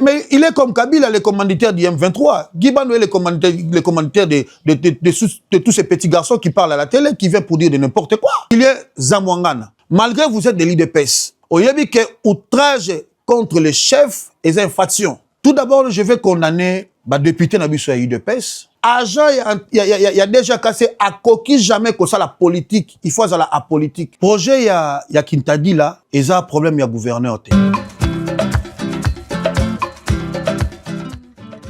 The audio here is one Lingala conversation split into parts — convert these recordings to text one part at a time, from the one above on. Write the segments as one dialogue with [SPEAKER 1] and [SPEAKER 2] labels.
[SPEAKER 1] Mais il est comme Kabila, le commanditaire du M23. Guibano est le commanditaire de tous ces petits garçons qui parlent à la télé, qui viennent pour dire de n'importe quoi. Il est Zamwangana. Malgré que vous êtes des l'IDPS, il y a que outrage contre les chefs et les infractions. Tout d'abord, je vais condamner le député Nabiso l'IDPS. Agent, il y a déjà cassé à coquille jamais que ça la politique. Il faut la apolitique. Projet, il y a Kintadi là, et ça, problème, il y a gouverneur.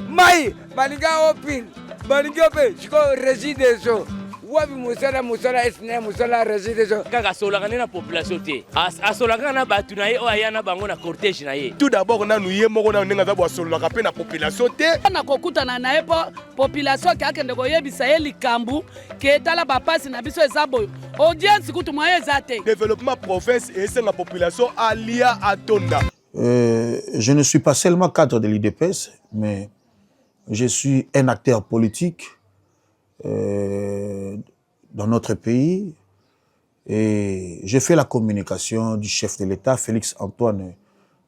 [SPEAKER 2] Mai, Maninga Opin, Maninga Opin, je suis résident. Wabi musala esne musala résident.
[SPEAKER 3] Kaka solanga na population te. Asolanga na batu na ye o ayana bango na cortège na ye.
[SPEAKER 4] Tout d'abord na nuye moko na nenga za bo solanga pe na population te.
[SPEAKER 5] Na kokutana na ye po population ki akende koyebisa ye likambu ke etala bapasi na biso eza boyo. Audience kutu moye eza te.
[SPEAKER 4] Développement province et c'est la population alia atonda.
[SPEAKER 1] Je ne suis pas seulement cadre de l'IDPS, mais je suis un acteur politique dans notre pays et je fais la communication du chef de l'État, Félix Antoine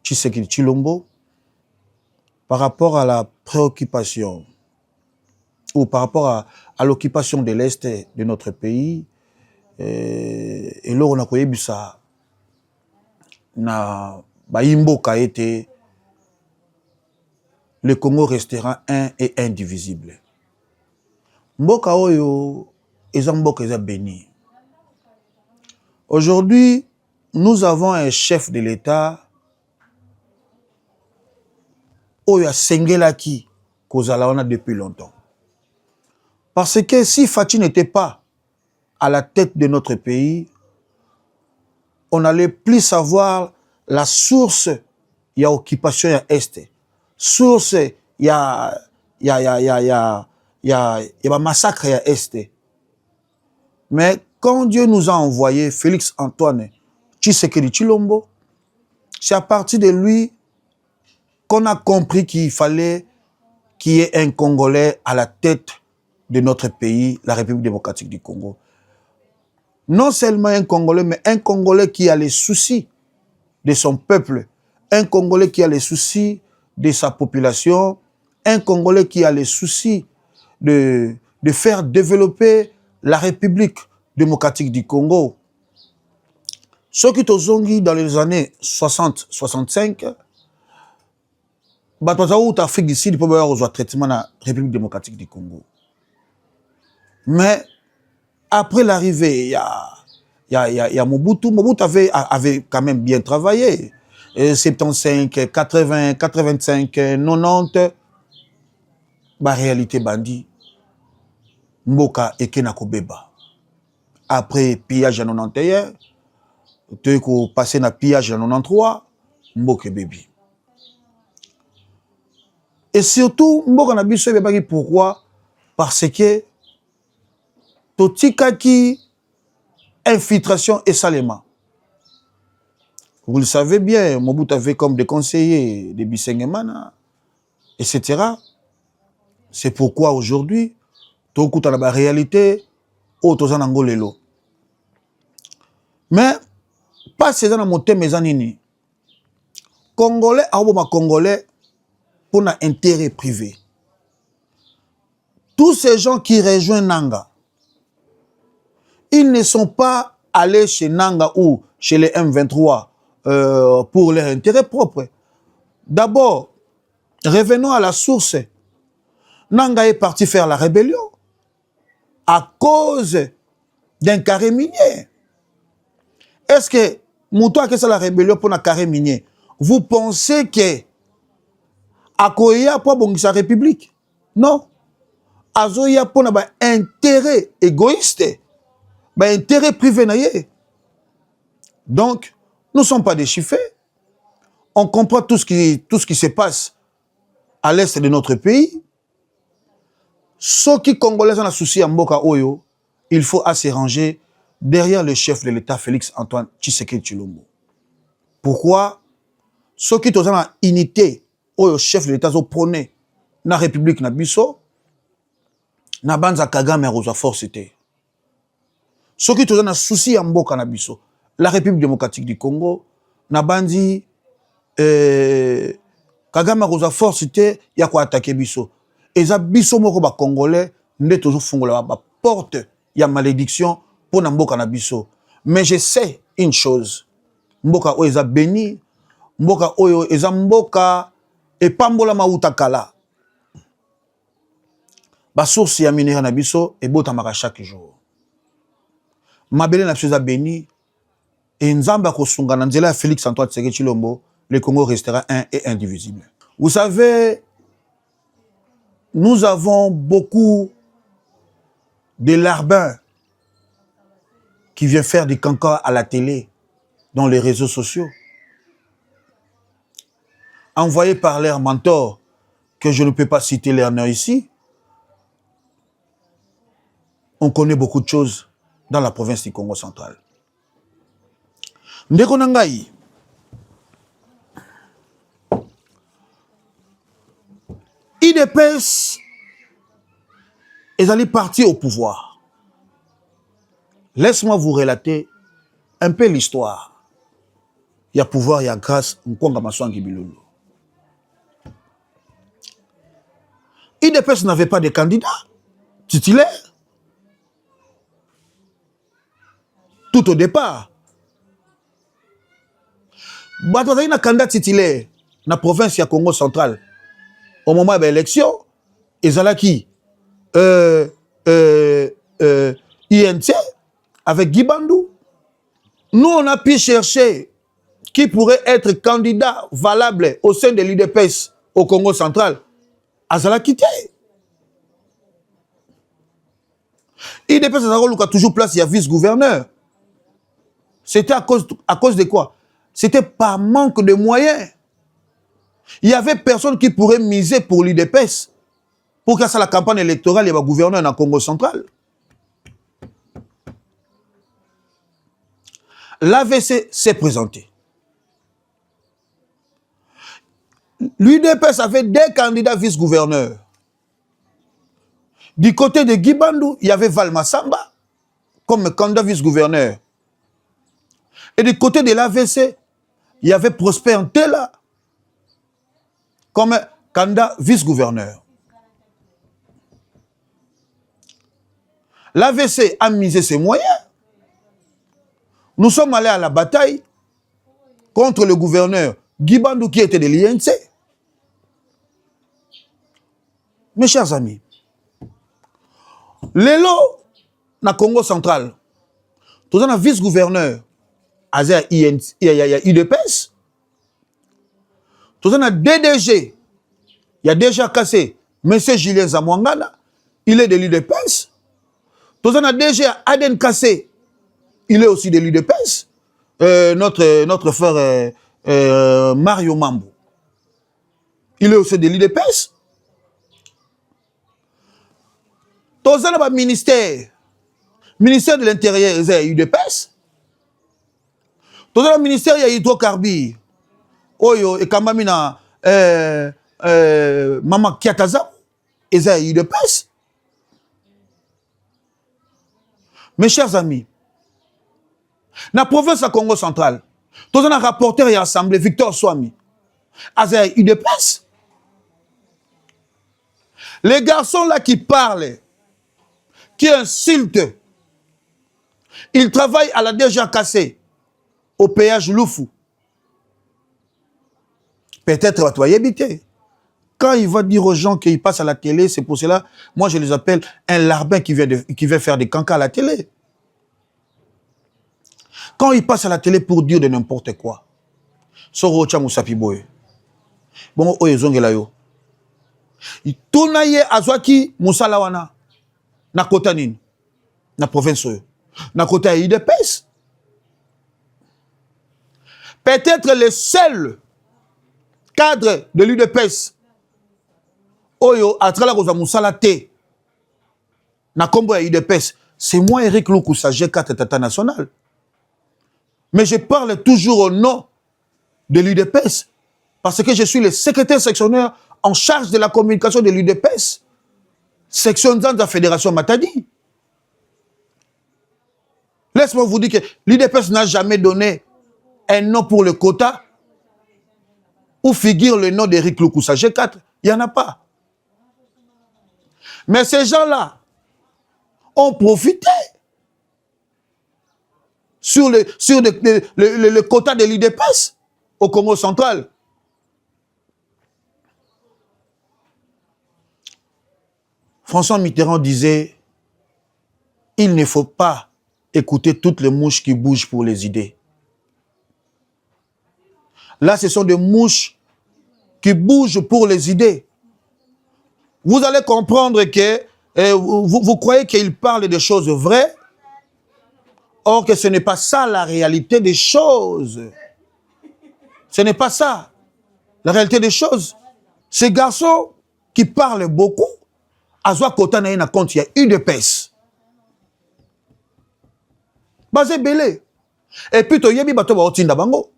[SPEAKER 1] Tshisekedi Tshilombo, par rapport à la préoccupation ou par rapport à l'occupation de l'Est de notre pays. Et là, on a connu ça na Baimboka été le Congo restera un et indivisible. Mboka oyo eza mboka eza béni. Aujourd'hui, nous avons un chef de l'État oyo asengelaki kozala wana depuis longtemps. Parce que si Faty n'était pas à la tête de notre pays, on n'allait plus savoir la source y a occupation ya Est. Source y a massacre à Est. Mais quand Dieu nous a envoyé Félix Antoine Tshisekedi Tshilombo, c'est à partir de lui qu'on a compris qu'il fallait qu'il y ait un Congolais à la tête de notre pays, la République démocratique du Congo. Non seulement un Congolais, mais un Congolais qui a les soucis de son peuple, un Congolais qui a les soucis de sa population, un Congolais qui a les soucis de faire développer la République démocratique du Congo. Ceux qui ont dans les années 60-65, Afrique du Sud pour avoir un traitement de la République démocratique du Congo. Mais après l'arrivée, il y a Mobutu. Mobutu avait quand même bien travaillé. 75, 80, 85, 90. La réalité bandit. Mboka Ekenako Beba. Après pillage en 91, tu as passé na pillage en 93, Mboka Baby. Et surtout, Mboka na biso Beba pourquoi? Parce que Totikaki infiltration et salement. Vous le savez bien, Mobutu avait comme des conseillers des Bisengemana, etc. C'est pourquoi aujourd'hui, tout le monde a la réalité, autres en angolelo. Mais, pas ces gens monté mes anini. Congolais, ma Congolais, pour un intérêt privé. Tous ces gens qui rejoignent Nanga, ils ne sont pas allés chez Nanga ou chez les M23 pour leur intérêt propre. D'abord, revenons à la source. Nanga est parti faire la rébellion à cause d'un carré minier. Est-ce que Moutou a fait la rébellion pour un carré minier? Vous pensez que Akoya pour sa république? Non. Azoya pour un intérêt égoïste, un intérêt privé. Donc, nous ne sommes pas déchiffrés. On comprend tout ce qui se passe à l'est de notre pays. Ceux qui Congolais ont un souci à Mboka Oyo, il faut se ranger derrière le chef de l'État, Félix Antoine Tshisekedi Tshilombo. Pourquoi? Ceux qui ont une unité, au chef de l'État, ont prôné la République Nabiso, na banza Kagame a force. Ceux qui ont un souci à Mboka Nabiso, la République démocratique du Congo, na bandi Kagame a force te ya ko attaquer biso. Eza biso moko ba congolais nde toujours fungola ba porte ya malédiction pour na mboka na biso. Mais je sais une chose. Mboka oyo eza béni, mboka oyo eza mboka epambola mauta kala. Ba source ya minéraux na biso ebotamaka chaque jour. Mabele na biso eza béni et nzamba kosunga na nzela ya Félix Antoine Tshisekedi Tshilombo, le Congo restera un et indivisible. Vous savez, nous avons beaucoup de larbins qui viennent faire des cancans à la télé, dans les réseaux sociaux, envoyés par leur mentor, que je ne peux pas citer leur nom ici. On connaît beaucoup de choses dans la province du Congo central. Ndeko Nangai, IDPS est allé partir au pouvoir. Laisse-moi vous relater un peu l'histoire. Il y a pouvoir, il y a grâce. IDPS n'avait pas de candidat titulaire. Tout au départ. Il y a un candidat titulaire dans la province du Congo central. Au moment de l'élection, ils allaient qui INT avec Guy Bandou. Nous, on a pu chercher qui pourrait être candidat valable au sein de l'IDPS au Congo central. Azala quitté. IDPS a toujours place, il y a vice-gouverneur. C'était à cause de quoi? C'était par manque de moyens. Il y avait personne qui pourrait miser pour l'IDPS pour que ça la campagne électorale et le gouverneur dans le Congo central. L'AVC s'est présenté. L'UDPS avait des candidats vice-gouverneurs. Du côté de Guy Bandou, il y avait Valma Samba comme candidat vice-gouverneur. Et du côté de l'AVC, il y avait Prosper Ntela comme candidat vice-gouverneur. L'AVC a misé ses moyens. Nous sommes allés à la bataille contre le gouverneur Guy Bandou qui était de l'INC. Mes chers amis, Lelo, na Congo central, tout un vice-gouverneur, il y a IDPS, tout un DDG, il y a déjà cassé, M. Julien Zamwangana, il est de l'IDPS, tout un DG Aden Kassé, il est aussi de l'IDPS, notre frère Mario Mambo, il est aussi de l'IDPS. Tous les ministère de l'Intérieur, il y a UDPS. Tous les ministères, il y a hydrocarbures. Oyo, et quand même, Maman Kiataza, il y a UDPS. Mes chers amis, dans la province de Congo central, tous les rapporteurs et assemblée, Victor Swami, il y a UDPS. Les garçons là qui parlent, qui insulte. Il travaille à la déjà cassée, au péage Loufou. Peut-être à toi habiter. Quand il va dire aux gens qu'ils passent à la télé, c'est pour cela, moi je les appelle un larbin qui vient faire des cancans à la télé. Quand il passe à la télé pour dire de n'importe quoi, Soro Chamusapi Boy. Bon, oyezongela yo. Il tourne azwaki Musalawana. Na kota nini na province oyo na kota ya IDPS. Peut-être le seul cadre de l'UDPS oyo atrala koza musala te na kombo ya IDPS, c'est moi Eric Lukusa G4 Tata National. Mais je parle toujours au nom de l'UDPS parce que je suis le secrétaire sectionnaire en charge de la communication de l'UDPS. Section de la Fédération Matadi. Laisse-moi vous dire que l'IDPS n'a jamais donné un nom pour le quota. où figure le nom d'Éric Loukoussa G4, il n'y en a pas. Mais ces gens-là ont profité sur le quota de l'IDPS au Congo central. François Mitterrand disait, il ne faut pas écouter toutes les mouches qui bougent pour les idées. Là, ce sont des mouches qui bougent pour les idées. Vous allez comprendre que vous croyez qu'il parle de choses vraies, or que ce n'est pas ça la réalité des choses. Ce n'est pas ça la réalité des choses. Ces garçons qui parlent beaucoup, à Zoa Kota na yena compte, il y a une épaisse. Basé belé. Et puis, tu yebi bato ba otinda bango.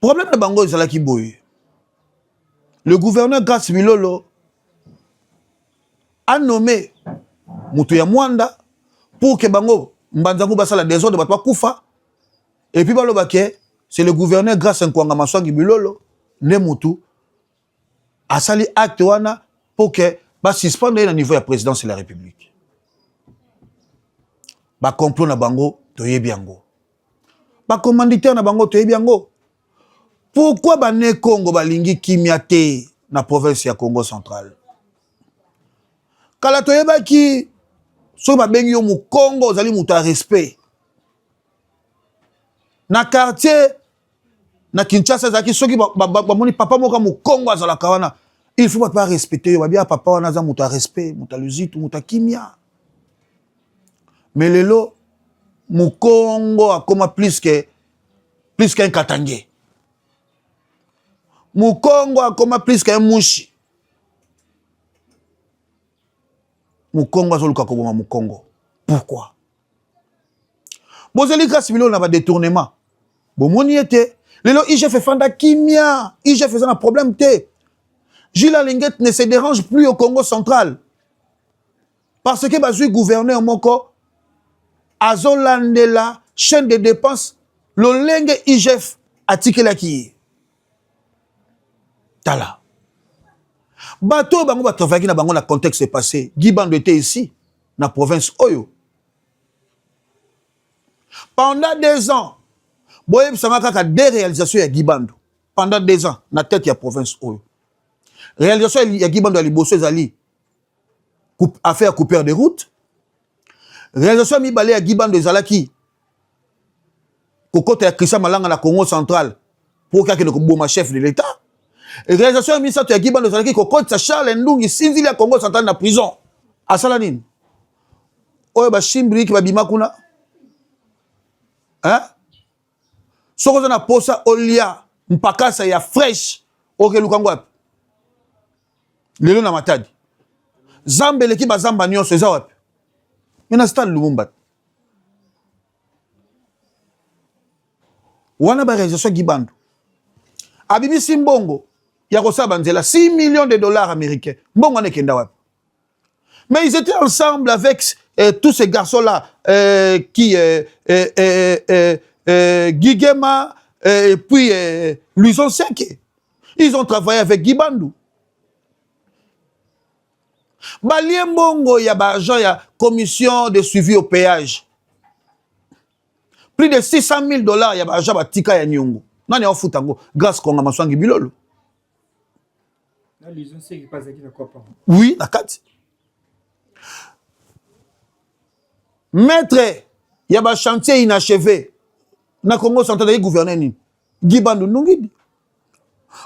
[SPEAKER 1] Problème de bango, c'est là qui bouille. Le gouverneur Grace Bilolo a nommé Moutou Mwanda pour que bango mbanzango basala désordre de bato koufa. Et puis balo baké, c'est le gouverneur Grace Nkwanga Maswangi Bilolo ne Moutou a sali acte wana pour que ba suspendre au niveau de la présidence de la République. Ba complot na bango toyebi yango. Ba commanditaire na bango toyebi yango. Pourquoi ba ne Congo balingi kimia te na province ya Congo central? Kala toyeba ki so ba bengi yo mu Congo zali muta respect. Na quartier na Kinshasa zaki soki ba moni papa moka mu Congo azala kawana, il faut pas respecter yo ba bien papa wana za muta respect, muta luzitu, muta kimia. Mais lelo mu Congo a comme plus qu'un Katangé. Mu Congo a comme plus qu'un Mouchi. Mu Congo a zoluka koboma mu Congo. Pourquoi? Bozeli Grace Bilolo na ba détournement. Bomoni était lelo IGF fanda kimia, IGF faisant un problème té. Gilles Alinguet ne se dérange plus au Congo central. Parce que bazui gouverneur moko azolandela chaîne de dépenses lolenge IGF atikela ki. Tala. Bato bango ba travailler na bango na contexte passé. Guibando était ici na province Oyo. Pendant 2 ans, boyeb sanga kaka des réalisations ya Guibando. Pendant 2 ans na tête ya province Oyo. Réalisation ya Guibando ya liboso ezali affaire coupeur de route. Réalisation mi balé ya Guibando ezalaki kokota ya Christian Malanga na Congo central pour que ne koboma chef de l'État. Réalisation ya ministre ya Guibando ezalaki kokota Charles Ndungi sinzili ya Congo central na prison. Asala nini? Oyo ba shimbri ki babima kuna. Hein? Soko na posa olia mpakasa ya fresh oke lukango wapi? Lelo na Matadi. Zambele ki bazamba nyonso eza wapi? Mina stade Lumumba. Wana ba réalisation Guibando. Abibi Simbongo ya kosaba nzela 6 millions de dollars américains. Mbongo ane kenda wapi? Mais ils étaient ensemble avec tous ces garçons-là qui Guigema et puis Luison Senke. Ils ont travaillé avec Guibandou. Balien Mbongo ya ba agent ya commission de suivi au péage. Plus de 600 000 dollars ya ba agent ba tika ya Nyongo. Nani a futango grâce Konga Maswangi Bilolo.
[SPEAKER 6] Na Luison Senke pas qui na quoi.
[SPEAKER 1] Oui, la 4. Maître, il y a un chantier inachevé. Na Congo central gouverneur ni. Guibandou Nungidi.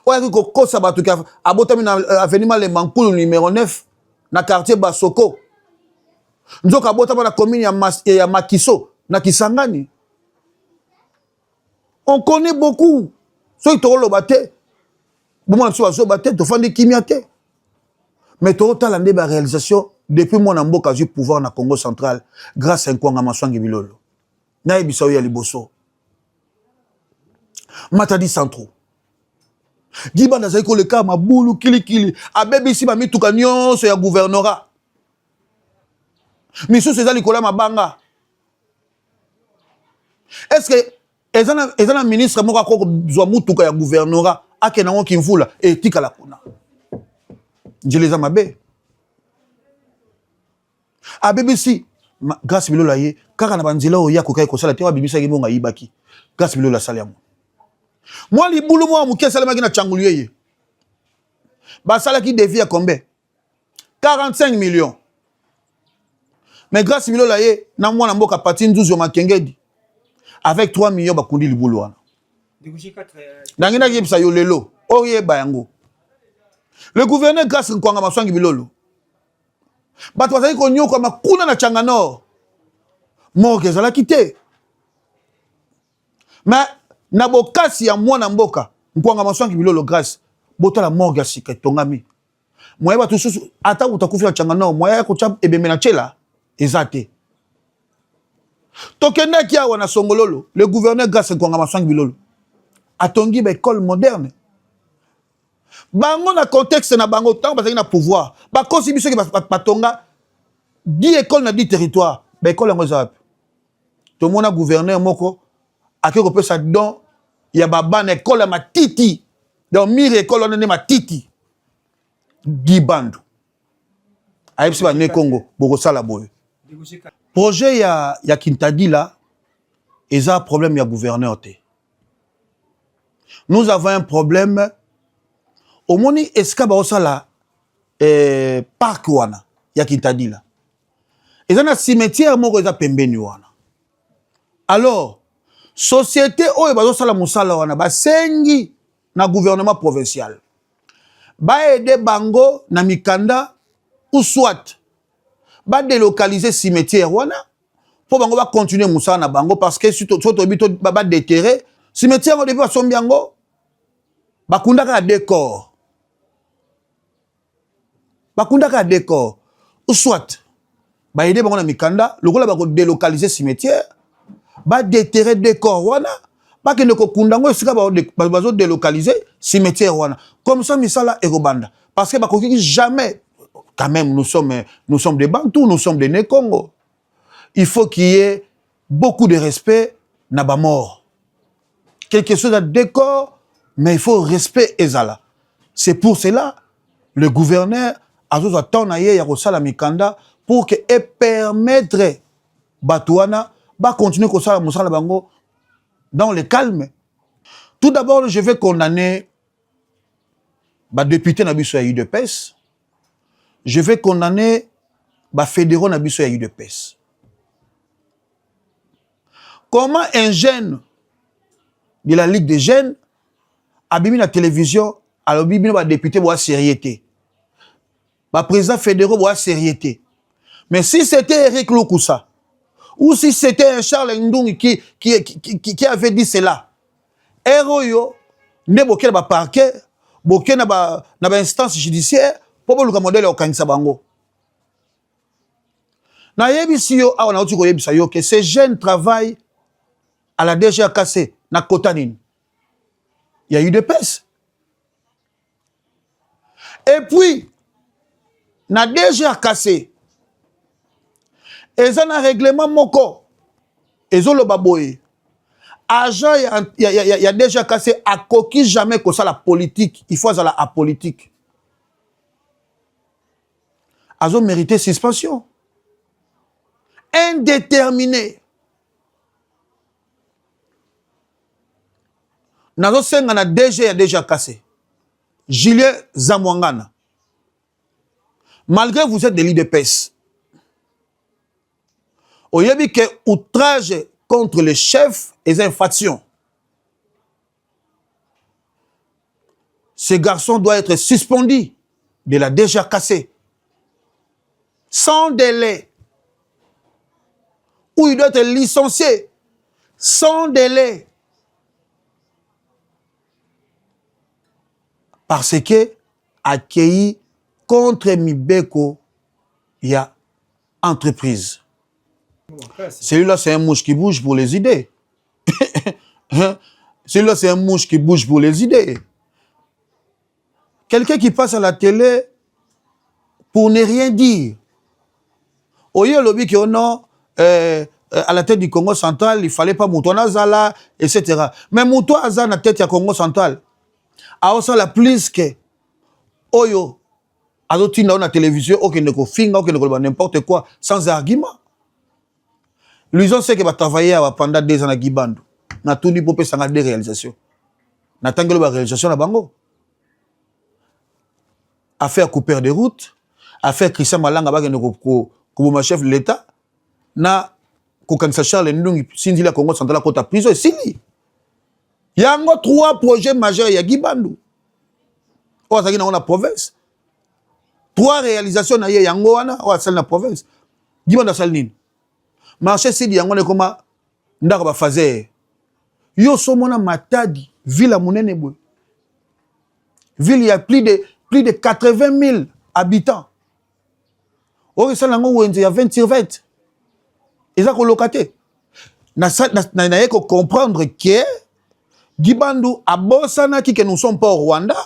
[SPEAKER 1] Oya ko kosa batu ka abotami na avenue le Mankulu numéro 9 na quartier Basoko. Nzoka abotama na commune ya Makiso na Kisangani. On connaît beaucoup. So itolo baté. Bon so azo baté to fandi kimiate. Mais to talande ba réalisation depuis mon amboka du pouvoir na Congo central grâce à Nkwanga Maswangi Bilolo. Na ebisa ya liboso. Matadi centro. Guibanda zaiko le ka mabulu kilikili abebisi ba mituka nyonso ya gouvernorat. Miso seza likola mabanga. Est-ce que ezana ministre moko akoko zwa mutuka ya gouvernorat akena ngo kimvula etika la kuna njeleza mabe a BBC grâce bilola ye kaka na banzela oya kokai kosala te wa BBC ki bonga yibaki grâce bilola sala yango moi libulu moi muke salama ki na changulu ye ba sala ki défi à combien 45 millions mais grâce bilola ye na mwana mboka pati 12 yo makengedi avec 3 millions bakundi libulu wana ndangina ki bisa yo lelo oye bayango le gouverneur grâce nkwanga maswangi bilolo bato bazali konyoka makuna na changa nord morgue ezalaki te mais na bokasi ya mwana mboka nkwanga maswangi bilolo grâce botala morgue ya sika etongami moye bato susu ata utakufi na changa nord moye ya kotia ebembe na chela eza te tokendaki awa na songololo le gouverneur grâce nkwanga maswangi bilolo atongi ba école moderne bango na contexte na bango tant bazali na pouvoir ba kosi biso ki batonga 10 écoles na 10 territoires ba école yango za to mona gouverneur moko akeko pesa don ya baba na école ya matiti dans mire école on ne matiti dibandu ayebisi ba ne Congo boko sala boye projet ya Kintadi là eza problème ya gouverneur te nous avons un problème au moni eska ba osala parc wana ya Kintadi là eza na cimetière moko eza pembeni wana alors société oyo bazo sala musala wana basengi na gouvernement provincial ba aider bango na mikanda ou soit ba délocaliser cimetière wana pour bango ba continuer musala na bango parce que surtout bito ba déterrer cimetière depuis ba sombiango bakundaka décor ou soit ba aider bango na mikanda lokola ba ko délocaliser cimetière ba déterrer décor wana ba kende ko kundango esika ba zo délocaliser cimetière wana comme ça misala ekobanda parce que ba koki jamais quand même nous sommes des Bantous, nous sommes des Né-Congo. Il faut qu'il y ait beaucoup de respect na ba mort. Quelque chose à décor mais il faut respect ezala. C'est pour cela le gouverneur azozo attendre ya kosala mikanda pour que et permettre Batouana ba continuer kosala musala bango dans le calme. Tout d'abord, je vais condamner ba député na biso ya UDPS. Je vais condamner ba fédéraux na biso ya UDPS. Comment un jeune de la Ligue des jeunes a bimi la télévision alors bimi ba député boa sérieuxté. Ba président fédéraux boa sérieuxté. Mais si c'était Eric Loukoussa ou si c'était un Charles Ndung qui avait dit cela, Eroyo ne boké ba parquet, boké na ba instance judiciaire pour le modèle au kanisa bango. Na yebisi yo awa na uti ko yebisa yo que ces jeunes travaillent à la DGAKC na Kotanine. Il y a eu des pèses. Et puis na DGAKC ils ont un règlement moko. Ils ont le baboye. Agent il y a déjà cassé à coquille jamais que ça la politique. Il faut ça la apolitique. Ils ont mérité suspension. Indéterminé. Nazo senga na DG a déjà cassé. Julien Zamwangana. Malgré vous êtes des lits de pèse. Au yébi que outrage contre les chefs et infractions. Ce garçon doit être suspendu de la DGAKC. Sans délai. Ou il doit être licencié. Sans délai. Parce que accueilli contre Mibeko, il y a entreprise. Celui-là, c'est un mouche qui bouge pour les idées. Celui-là, c'est un mouche qui bouge pour les idées. Quelqu'un qui passe à la télé pour ne rien dire. Au lieu lobby qui non, à la tête du Congo central, il ne fallait pas Moutouana Zala, etc. Mais Moutouana Zala, na tête du Congo central, a aussi la plus que Oyo, à l'autre dans la télévision, aucun ne ko finga, aucun ne ko n'importe quoi, sans argument. L'usine sait que va travailler pendant 2 ans à Gibandou. Na tout dit pour faire des réalisations. Na tangelo ba réalisation na bango. Affaire couper des routes, affaire Christian Malanga ba comme chef de l'État, na ko kanisa Charles Ndungi sindi la Congo central kota prison et sili. Il y a encore 3 projets majeurs ya Gibandou. O azaki na province. 3 réalisations na ye yango wana o asali na province. Gibandou asali nini? Marché sidi yango ne koma ndako ba fazer. Yo somona Matadi, ville à monene boy. Ville il y a plus de 80 000 habitants. Oh, ça il y a 20 sur 20. Ils ont colocaté. Na comprendre que Gibandou a Bossana qui que nous sommes pas au Rwanda,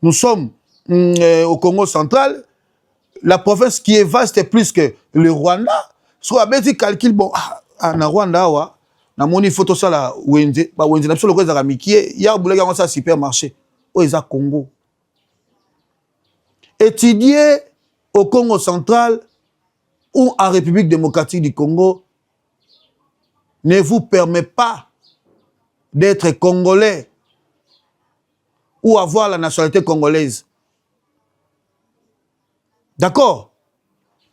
[SPEAKER 1] nous sommes au Congo central, la province qui est vaste plus que le Rwanda. Soit à bête calcul bon na Rwanda wa na moni photo ça là wenze ba wenze na solo ko za mikie ya bulega ça supermarché o eza Congo. Étudier au Congo central ou en République démocratique du Congo ne vous permet pas d'être congolais ou avoir la nationalité congolaise. D'accord?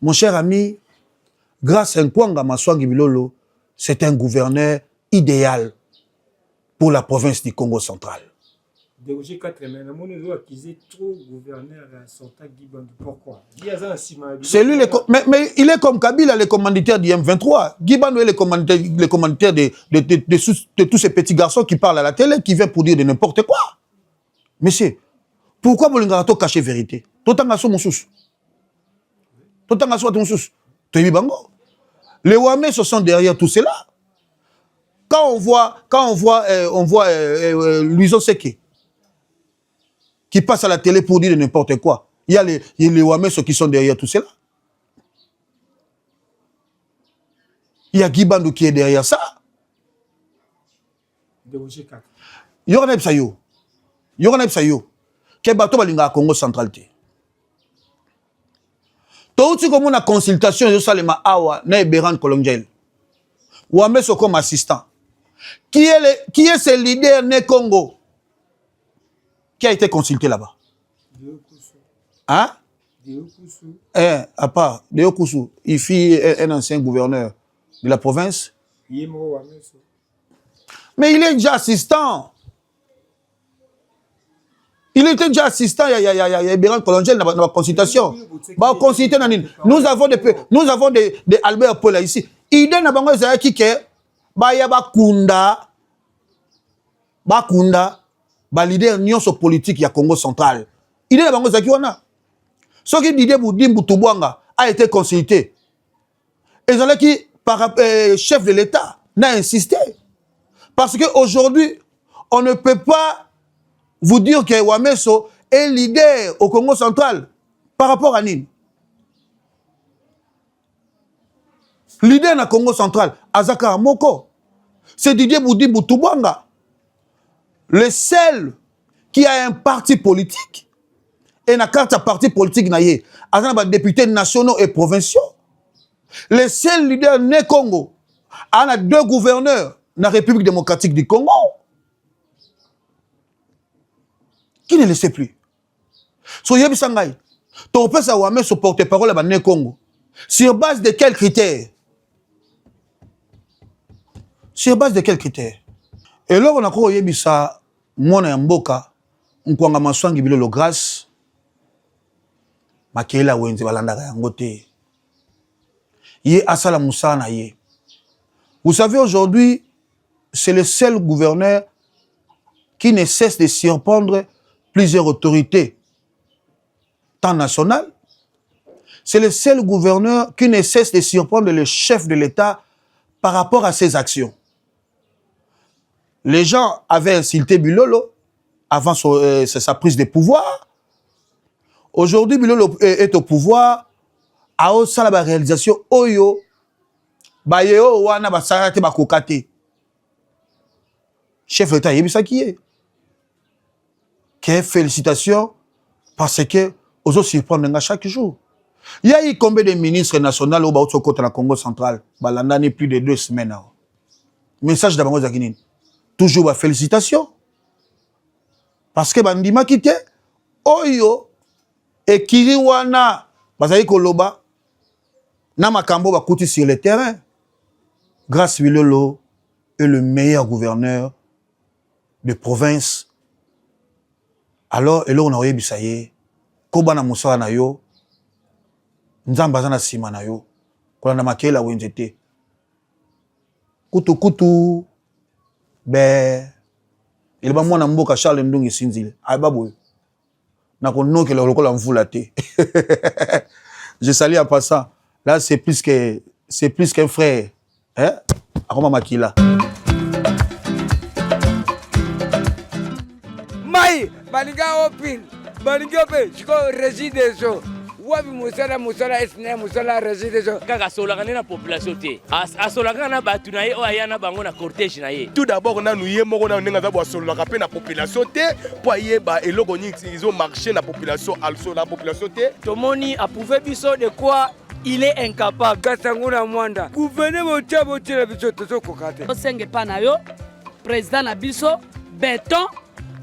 [SPEAKER 1] Mon cher ami, grâce à Nkwanga Maswangi Bilolo, c'est un gouverneur idéal pour la province du Congo central.
[SPEAKER 6] Déroger 4 mais le monde doit accuser trop gouverneur à Santa Gibandou. Pourquoi? C'est lui,
[SPEAKER 1] mais il est comme Kabila, le commanditaire du M23. Gibandou est le commanditaire de tous ces petits garçons qui parlent à la télé, qui viennent pour dire de n'importe quoi. Monsieur, pourquoi vous l'avez caché la vérité? Tout le monde sous. Tout le monde sous. Les Ouamé se sont derrière tout cela. Quand on voit Louison Seke qui passe à la télé pour dire de n'importe quoi, il y a les Ouamé qui sont derrière tout cela. Il y a Gibandou qui est derrière ça.
[SPEAKER 6] Déroger 4.
[SPEAKER 1] Il y aura Nepsayo. Il y aura Nepsayo. Quel bateau va l'inga Congo centralité. Tout ce comme on a consultation de Salema Awa, na Eberan Kolongiel. Ouamé sont comme assistant. Qui est ce leader né Congo qui a été consulté là-bas? Hein? À part Deo Koussou, il fit un ancien gouverneur de la province. Mais il est déjà assistant. Il était déjà assistant, il y a Eberan Kolongiel dans la consultation. Nous avons des Albert Paul ici. Il donne à Bango Zayaki que Baya Bakunda, leader nyonso politique ya Congo central. Il donne à Bango Zayaki wana. Ce qui Didier Boutouboanga a été consulté. Et Zalaki, par chef de l'État, n'a insisté. Parce qu'aujourd'hui, on ne peut pas vous dire que Ouameso est leader au Congo central par rapport à Nîmes. Leader na Congo central, Azaka Moko, c'est Didier Boutouboanga, le seul qui a un parti politique et na carte à parti politique naïe, Azana députés nationaux et provinciaux. Le seul leader né Congo, a 2 gouverneurs dans la République démocratique du Congo. Qui ne le sait plus? So yebi sangay. Ton père sa Ouamé se porte-parole à Bané Congo. Sur base de quels critères? Sur base de quels critères? Et là, on a quoi yebi sa mona mboka, Nkwanga Maswangi Bilolo grâce, makela wenze balanda yangote. Yé asala musana yé. Vous savez, aujourd'hui, c'est le seul gouverneur qui ne cesse de surprendre plusieurs autorités, tant nationales. C'est le seul gouverneur qui ne cesse de surprendre le chef de l'État par rapport à ses actions. Les gens avaient insulté Bilolo avant sa prise de pouvoir. Aujourd'hui, Bilolo est au pouvoir. À la réalisation, Oyo, Bayeo wana basara te bakoka te. Chef de l'État yebisa qui est. Quelle félicitations parce que aux autres surprendre chaque jour. Il y a eu combien de ministres nationaux au Baotoko dans la Congo central? Balanda n'est plus de 2 semaines. Message d'Abango Zakinin. Toujours ba félicitations. Parce que bandima kite oyo et kiriwana bazali koloba na makambo bakuti sur le terrain. Grâce Wilolo est le meilleur gouverneur de province. Alors et là on a eu bisaye koba na musala na yo nzamba na sima na yo kolanda makela wenzete kutu be il ba mwana mboka Charles Ndungi Sinzile ababoyo na konoke le lokola mvula te. Je salue en passant là c'est plus qu'un frère hein akoma makila
[SPEAKER 2] mai balinga opin balinga pe jiko résidence wabi musala esne musala résidence
[SPEAKER 3] kaka solaka na population te asolaka na batu na ye o ayana bango na cortège na ye.
[SPEAKER 4] Tout d'abord nanu ye moko na ndenge za bo solaka pe na population te po yeba eloko nyi ils ont marché na population also la population te
[SPEAKER 7] tomoni approuvé biso de quoi il est incapable.
[SPEAKER 2] Kasanguna mwanda gouverneur botia la biso tozo kokate
[SPEAKER 5] osenge pa na yo président na biso béton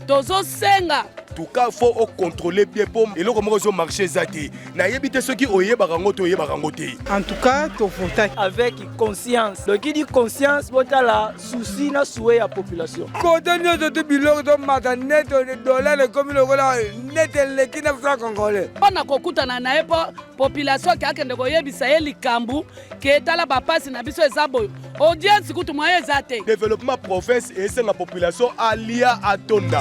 [SPEAKER 5] tozo senga.
[SPEAKER 4] En tout cas, il faut contrôler bien pour eloko moko zo marché zaki. Na yebite ceux qui oyeba rango to yeba rango te.
[SPEAKER 7] En tout cas, to voter avec conscience. Donc qui dit conscience, vota la souci na souhait à population.
[SPEAKER 2] Quand on est de biloko de matanet de dollars le comme le voilà net le qui n'a pas congolais.
[SPEAKER 5] On a kokutana na epo population ki akende koyebisa ye likambu ke etala bapasi na biso ezabo. Audience kutu moye ezate.
[SPEAKER 4] Développement province et c'est la population alia atonda.